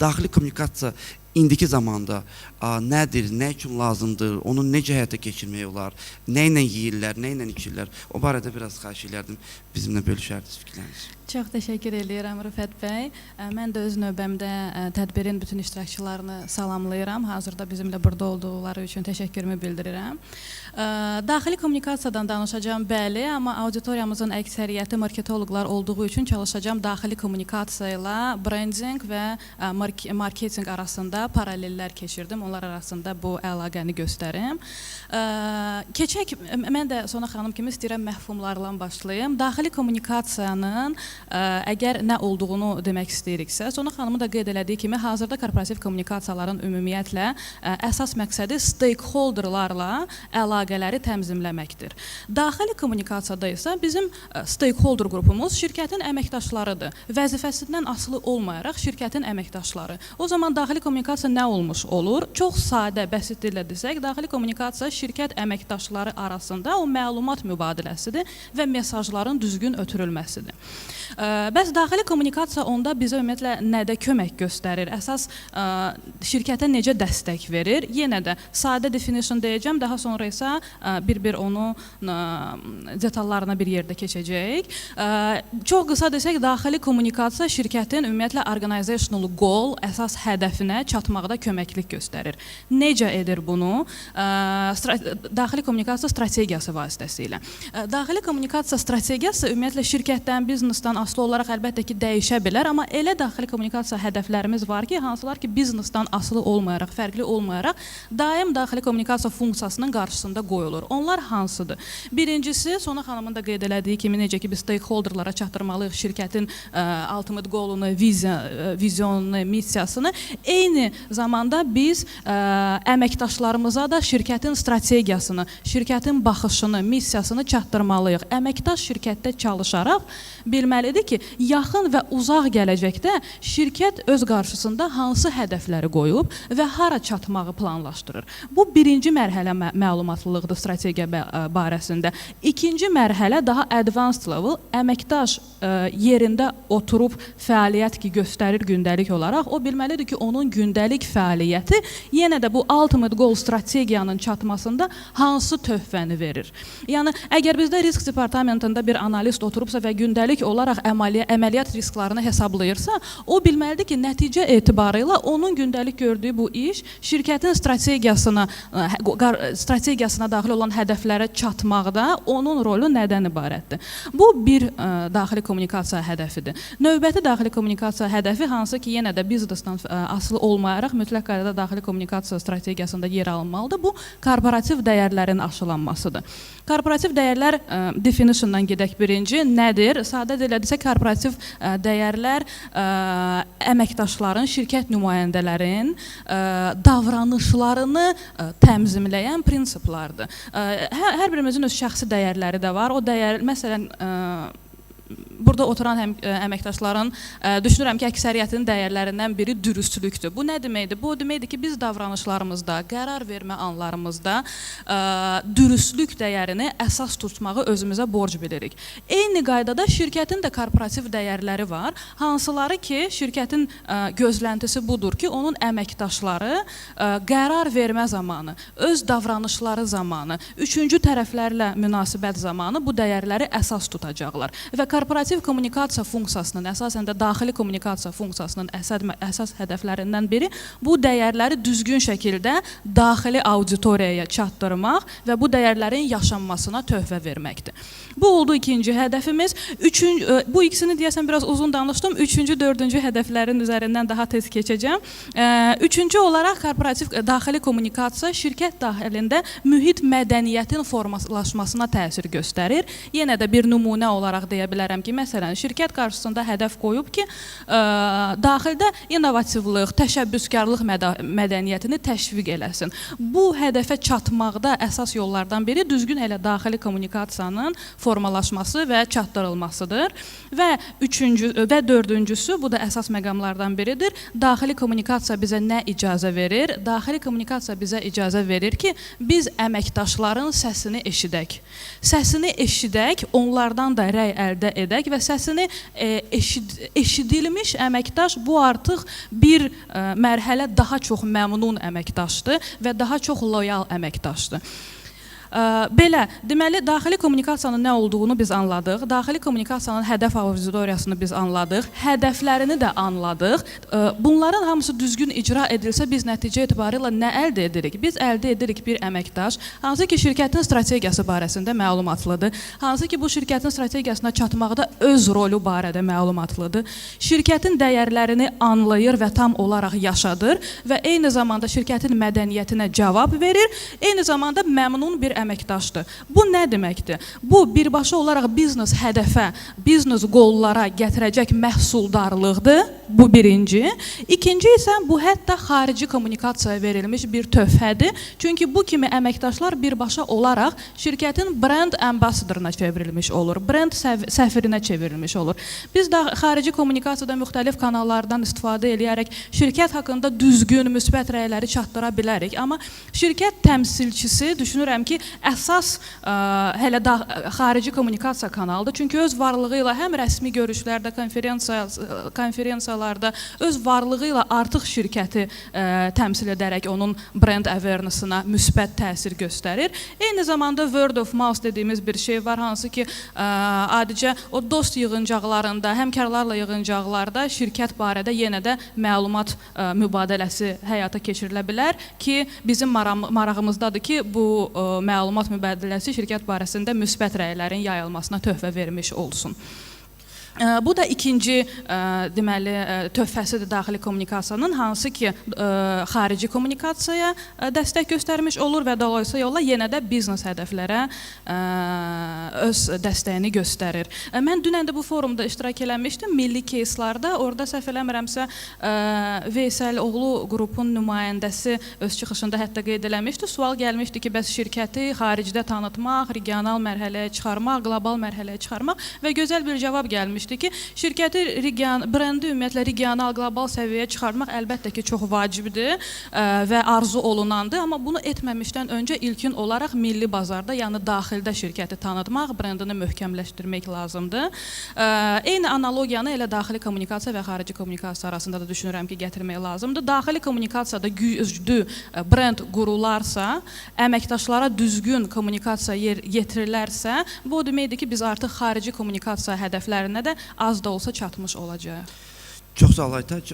daxili kommunikasiya indiki zamanda nədir, nə üçün lazımdır, onu necə həyata keçirmək olar, nə ilə yeyirlər, nə ilə içirlər, o barədə biraz xahiş elərdim, bizimlə bölüşərdiniz fikirləriniz. Çox təşəkkür edirəm Rüfət bəy. Mən də öz növbəmdə tədbirin bütün iştirakçılarını salamlayıram. Hazırda bizimlə burada olduqları üçün təşəkkürümü bildirirəm. Daxili kommunikasiyadan danışacağım, bəli, amma auditoriyamızın əksəriyyəti marketoloqlar olduğu üçün çalışacağım daxili kommunikasiya ilə branding və marketinq arasında paralellər keçirdim. Onlar arasında bu əlaqəni göstərim. Keçək, mən də Sona xanım kimi istəyirəm məhfumlarla başlayım. Daxili kommunikasiyanın əgər nə olduğunu demək istəyiriksə, Sona xanımın da qeyd elədiyi kimi hazırda korporativ kommunikasiyaların ümumiyyətlə əsas məqsədi stakeholderlarla əlaqələri təmzimləməkdir. Daxili kommunikasiyada isə bizim stakeholder qrupumuz şirkətin əməkdaşlarıdır. Vəzifəsindən asılı olmayaraq şirkətin əməkdaşları. O zaman daxili kommunikasiya nə olmuş olur? Çox sadə, bəsit dillə desək, daxili kommunikasiya şirkət əməkdaşları arasında o məlumat mübadiləsidir və mesajların düzgün ötürülməsidir. Bəs daxili kommunikasiya onda bizə ümumiyyətlə nədə kömək göstərir? Əsas şirkətə necə dəstək verir? Yenə də sadə definition deyəcəm, daha sonra isə bir-bir onu detallarına bir yerdə keçəcəyik. Çox qısa desək, daxili kommunikasiya şirkətin ümumiyyətlə organizational goal, əsas hədəfinə çatmaqda köməklik göstərir. Necə edir bunu? Daxili kommunikasiya strategiyası vasitəsilə. Daxili kommunikasiya strategiyası ümumiyyətlə şirkətdən, biznesdən asılı olaraq əlbəttə ki, dəyişə bilər, amma elə daxili kommunikasiya hədəflərimiz var ki, hansılar ki, biznesdən asılı olmayaraq, fərqli olmayaraq, daim daxili kommunikasiya funksiyasının qarşısında qoyulur. Onlar hansıdır? Birincisi, Sona xanımın da qeyd elədiyi kimi, necə ki, biz stakeholderlara çatdırmalıyıq şirkətin ultimate goalunu, vizyonunu, missiyasını. Eyni zamanda biz əməkdaşlarımıza da şirkətin strategiyasını, şirkətin baxışını, missiyasını çatdırmalıyıq. Əməkdaş şirkətdə çalışaraq bilməlidir ki, yaxın və uzaq gələcəkdə şirkət öz qarşısında hansı hədəfləri qoyub və hara çatmağı planlaşdırır. Bu birinci mərhələ məlumatlılıqdır strategiya barəsində. İkinci mərhələ daha advanced level, əməkdaş yerində oturub fəaliyyət ki, göstərir gündəlik olaraq, o bilməlidir ki, onun gündəlik fəaliyyəti yenə də bu ultimate goal strategiyanın çatmasında hansı töhfəni verir. Yəni, əgər bizdə risk departamentində bir analist oturubsa və gündəlik olaraq əməliyyat risklarını hesablayırsa, o bilməlidir ki, nəticə etibarıyla onun gündəlik gördüyü bu iş şirkətin strategiyasına daxil olan hədəflərə çatmaqda onun rolu nədən ibarətdir? Bu bir daxili kommunikasiya hədəfidir. Növbəti daxili kommunikasiya hədəfi hansı ki, yenə də biznesdən asılı olmayaraq mütləq qaydada daxili kommunikasiya strategiyasında yer alınmalıdır. Bu, korporativ dəyərlərin aşılanmasıdır. Korporativ dəyərlər definitiondan gedək birinci. Nədir? Sadə dilə desək, korporativ dəyərlər əməkdaşların, şirkət nümayəndələrin davranışlarını təmzimləyən prinsiplardır. Hər birimizin öz şəxsi dəyərləri də var. O dəyər, məsələn, burada oturan əməkdaşların düşünürəm ki, əksəriyyətinin dəyərlərindən biri dürüstlükdür. Bu nə deməkdir? Bu deməkdir ki, biz davranışlarımızda, qərar vermə anlarımızda dürüstlük dəyərini əsas tutmağı özümüzə borc bilirik. Eyni qaydada şirkətin də korporativ dəyərləri var. Hansıları ki, şirkətin gözləntisi budur ki, onun əməkdaşları qərar vermə zamanı, öz davranışları zamanı, üçüncü tərəflərlə münasibət zamanı bu dəyərləri əsas tutacaqlar. Və korporativ kommunikasiya funksiyasının, əsasən də daxili kommunikasiya funksiyasının əsas hədəflərindən biri bu dəyərləri düzgün şəkildə daxili auditoriyaya çatdırmaq və bu dəyərlərin yaşanmasına töhfə verməkdir. Bu oldu ikinci hədəfimiz. Bu ikisini deyəsən biraz uzun danışdım. Üçüncü, dördüncü hədəflərin üzərindən daha tez keçəcəm. Üçüncü olaraq korporativ daxili kommunikasiya şirkət daxilində mühit mədəniyyətin formalaşmasına təsir göstərir. Yenə də bir nümunə olaraq deyə bilərəm ki, məsələn, şirkət qarşısında hədəf qoyub ki, daxildə innovativlıq, təşəbbüskarlıq mədəniyyətini təşviq eləsin. Bu hədəfə çatmaqda əsas yollardan biri düzgün elə daxili kommunikasiyanın formalaşması və çatdırılmasıdır. Və dördüncüsü, bu da əsas məqamlardan biridir. Daxili kommunikasiya bizə nə icazə verir? Daxili kommunikasiya bizə icazə verir ki, biz əməkdaşların səsini eşidək. Səsini eşidək, onlardan da rəy əldə edək edəcək və səsini eşidilmiş əməkdaş bu artıq bir mərhələ daha çox məmnun əməkdaşdır və daha çox loyal əməkdaşdır. Belə, deməli, daxili kommunikasiyanın nə olduğunu biz anladıq. Daxili kommunikasiyanın hədəf auditoriyasını biz anladıq. Hədəflərini də anladıq. Bunların hamısı düzgün icra edilsə, biz nəticə etibarilə nə əldə edirik? Biz əldə edirik bir əməkdaş, hansı ki, şirkətin strategiyası barəsində məlumatlıdır, hansı ki, bu şirkətin strategiyasına çatmaqda öz rolu barədə məlumatlıdır, şirkətin dəyərlərini anlayır və tam olaraq yaşadır və eyni zamanda şirkətin mədəniyyətinə cavab verir, eyni zamanda məmnun bir əməkdaşdır. Bu nə deməkdir? Bu, birbaşa olaraq biznes hədəfə, biznes qollara gətirəcək məhsuldarlıqdır. Bu birinci. İkinci isə bu hətta xarici kommunikasiyaya verilmiş bir töhfədir. Çünki bu kimi əməkdaşlar birbaşa olaraq şirkətin brand ambassadoruna çevrilmiş olur, brand səfirinə çevrilmiş olur. Biz də xarici kommunikasiyada müxtəlif kanallardan istifadə edərək şirkət haqqında düzgün, müsbət rəyləri çatdıra bilərik. Amma şirkət təmsilçisi düşünürəm ki, əsas hələ də xarici kommunikasiya kanalıdır. Çünki öz varlığı ilə həm rəsmi görüşlərdə, konferensiyalarda öz varlığı ilə artıq şirkəti təmsil edərək onun brand awareness-ına müsbət təsir göstərir. Eyni zamanda word of mouth dediyimiz bir şey var, hansı ki, adicə o dost yığıncaqlarında, həmkarlarla yığıncaqlarda şirkət barədə yenə də məlumat mübadiləsi həyata keçirilə bilər ki, bizim marağımızdadır ki, bu məlumat mübadiləsi şirkət barəsində müsbət rəylərin yayılmasına töhfə vermiş olsun. Bu da ikinci deməli töhfəsidir daxili kommunikasiyanın, hansı ki xarici kommunikasiyaya dəstək göstərmiş olur və dolayısıyla yolla yenə də biznes hədəflərə öz dəstəyini göstərir. Mən dünən də bu forumda iştirak eləmişdim, milli кейslarda. Orada səhv eləmirəmsə Veysel oğlu qrupun nümayəndəsi öz çıxışında hətta qeyd eləmişdi. Sual gəlmişdi ki, bəs şirkəti xaricdə tanıtmaq, regional mərhələyə çıxarmaq, qlobal mərhələyə çıxarmaq və gözəl bir cavab gəlmişdi ki, şirkəti, brendi ümumiyyətlə regional, qlobal səviyyəyə çıxarmaq əlbəttə ki, çox vacibdir və arzu olunandır. Amma bunu etməmişdən öncə ilkin olaraq milli bazarda, yəni daxildə şirkəti tanıtmaq, brendini möhkəmləşdirmək lazımdır. Eyni analogiyanı elə daxili kommunikasiya və xarici kommunikasiya arasında da düşünürəm ki, gətirmək lazımdır. Daxili kommunikasiyada güclü brend qurularsa, əməkdaşlara düzgün kommunikasiya yetirilərsə, bu o deməkdir ki, biz artıq xarici kommunikasiya hədəflərinə də az da olsa çatmış olacaq. Çox sağ ol Aytaç.